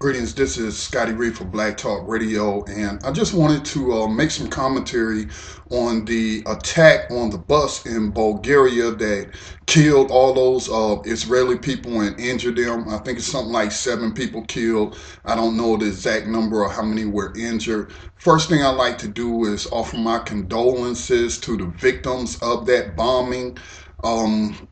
Greetings, this is Scotty Reed for Black Talk Radio, and I just wanted to make some commentary on the attack on the bus in Bulgaria that killed all those Israeli people and injured them. I think it's something like 7 people killed. I don't know the exact number or how many were injured. First thing I'd like to do is offer my condolences to the victims of that bombing.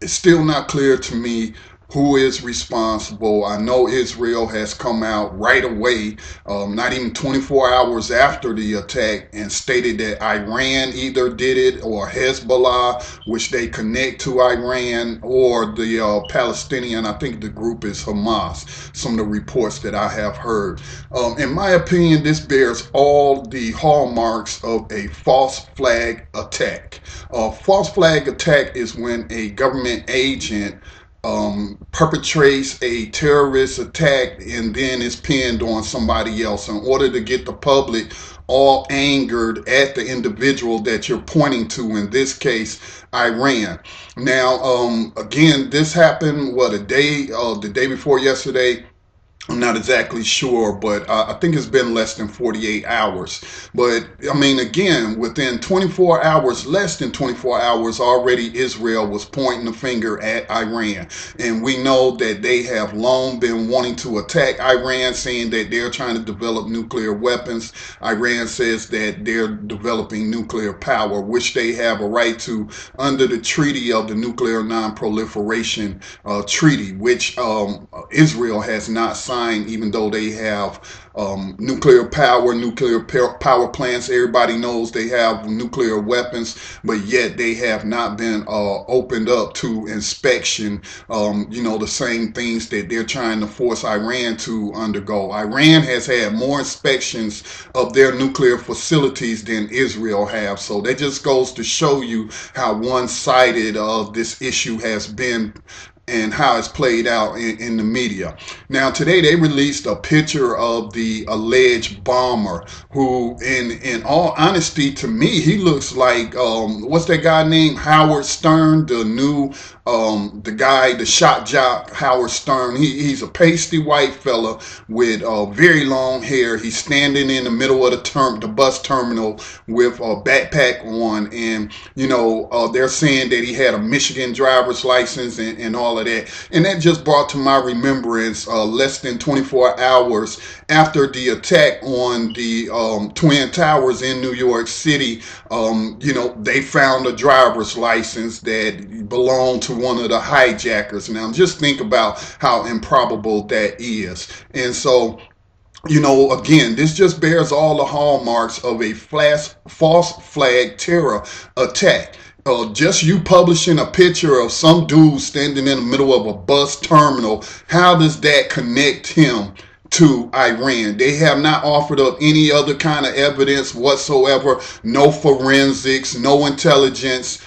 It's still not clear to me who is responsible. I know Israel has come out right away, not even 24 hours after the attack, and stated that Iran either did it or Hezbollah, which they connect to Iran, or the Palestinian, I think the group is Hamas, some of the reports that I have heard. In my opinion, this bears all the hallmarks of a false flag attack. A false flag attack is when a government agent perpetrates a terrorist attack and then is pinned on somebody else in order to get the public all angered at the individual that you're pointing to, in this case, Iran. Now, again, this happened, the day before yesterday. I'm not exactly sure, but I think it's been less than 48 hours. But, I mean, again, within 24 hours, less than 24 hours, already Israel was pointing the finger at Iran. And we know that they have long been wanting to attack Iran, saying that they're trying to develop nuclear weapons. Iran says that they're developing nuclear power, which they have a right to under the Treaty of the Nuclear Non-Proliferation Treaty, which Israel has not signed, even though they have nuclear power plants. Everybody knows they have nuclear weapons, but yet they have not been opened up to inspection. The same things that they're trying to force Iran to undergo. Iran has had more inspections of their nuclear facilities than Israel have. So that just goes to show you how one-sided this issue has been and how it's played out in the media. Now, today they released a picture of the alleged bomber who, in all honesty, to me, he looks like, what's that guy named? Howard Stern, the shock jock, Howard Stern. He's a pasty white fella with very long hair. He's standing in the middle of the bus terminal with a backpack on, and they're saying that he had a Michigan driver's license and all of that. And that just brought to my remembrance less than 24 hours after the attack on the Twin Towers in New York City. They found a driver's license that belonged to one of the hijackers. Now, just think about how improbable that is. And so, again, this just bears all the hallmarks of a false flag terror attack. Just you publishing a picture of some dude standing in the middle of a bus terminal, how does that connect him to Iran? They have not offered up any other kind of evidence whatsoever. No forensics, no intelligence,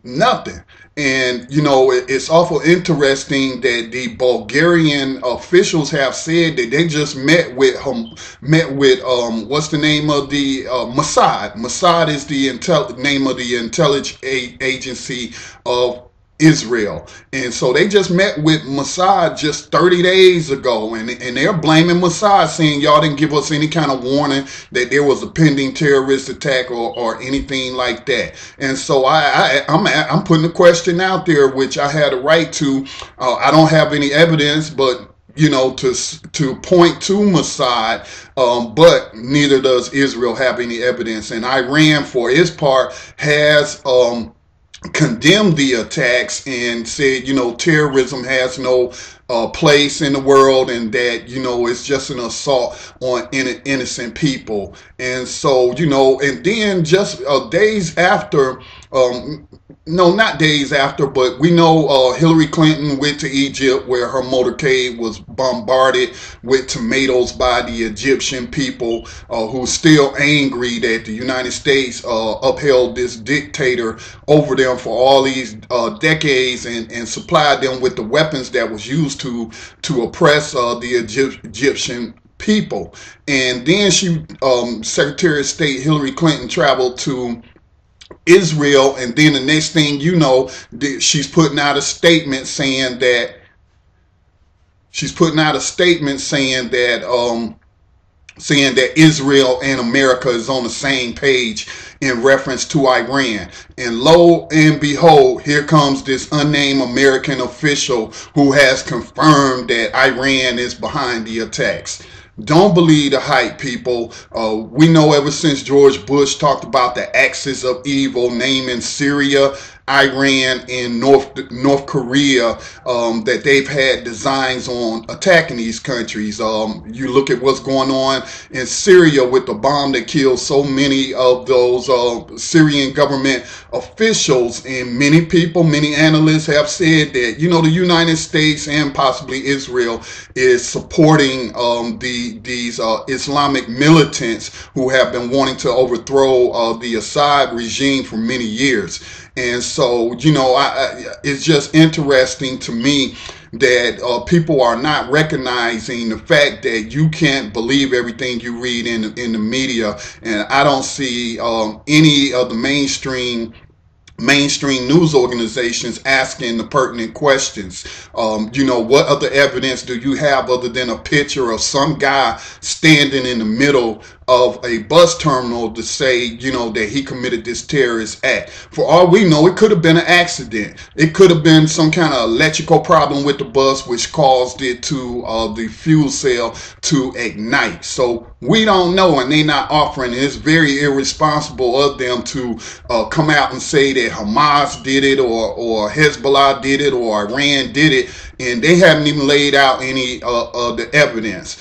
nothing. And, it's awful interesting that the Bulgarian officials have said that they just met with what's the name of the Mossad. Mossad is the name of the intelligence agency of Israel. And so they just met with Mossad just 30 days ago, and they're blaming Mossad, saying y'all didn't give us any kind of warning that there was a pending terrorist attack or anything like that. And so I'm putting a question out there, which I had a right to. I don't have any evidence, but to point to Mossad, but neither does Israel have any evidence. And Iran, for its part, has condemned the attacks and said, terrorism has no place in the world, and that, it's just an assault on innocent people. And so, and then just days after, no, not days after, but we know Hillary Clinton went to Egypt, where her motorcade was bombarded with tomatoes by the Egyptian people, who are still angry that the United States upheld this dictator over them for all these decades and supplied them with the weapons that was used to oppress the Egyptian people. And then Secretary of State Hillary Clinton traveled to Israel, and then the next thing you know, she's putting out a statement saying that She's putting out a statement saying that Israel and America is on the same page in reference to Iran. And lo and behold, here comes this unnamed American official who has confirmed that Iran is behind the attacks. Don't believe the hype, people. We know ever since George Bush talked about the axis of evil, naming Syria, Iran, and North Korea, that they've had designs on attacking these countries. You look at what's going on in Syria with the bomb that killed so many of those Syrian government officials, and many people, many analysts have said that, you know, the United States and possibly Israel is supporting these Islamic militants who have been wanting to overthrow the Assad regime for many years. And so, you know, it's just interesting to me that people are not recognizing the fact that you can't believe everything you read in the media. And I don't see any of the mainstream news organizations asking the pertinent questions. You know, what other evidence do you have other than a picture of some guy standing in the middle of a bus terminal to say, you know, that he committed this terrorist act? For all we know, it could have been an accident. It could have been some kind of electrical problem with the bus which caused it to the fuel cell to ignite. So we don't know, and they're not offering. It's very irresponsible of them to come out and say that Hamas did it, or Hezbollah did it, or Iran did it, and they haven't even laid out any of the evidence.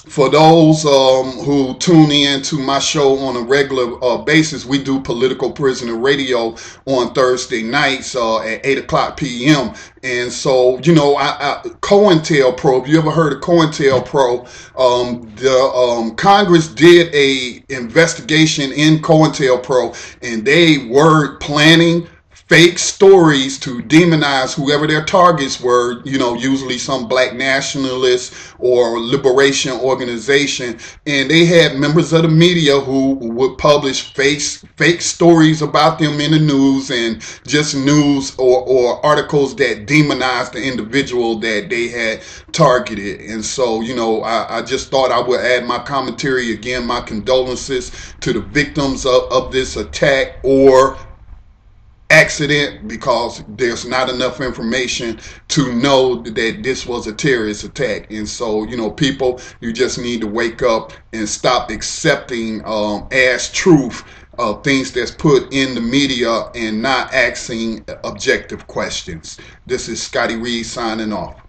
For those who tune in to my show on a regular basis, we do Political Prisoner Radio on Thursday nights at 8 o'clock p.m. And so, you know, COINTELPRO, if you ever heard of COINTELPRO, the Congress did a investigation in COINTELPRO, and they were planning fake stories to demonize whoever their targets were, you know, usually some black nationalist or liberation organization. And they had members of the media who would publish fake stories about them in the news, and just news or articles that demonized the individual that they had targeted. And so, you know, I just thought I would add my commentary. Again, my condolences to the victims of this attack or accident, because there's not enough information to know that this was a terrorist attack. And so, you know, people, you just need to wake up and stop accepting as truth things that's put in the media and not asking objective questions. This is Scotty Reed signing off.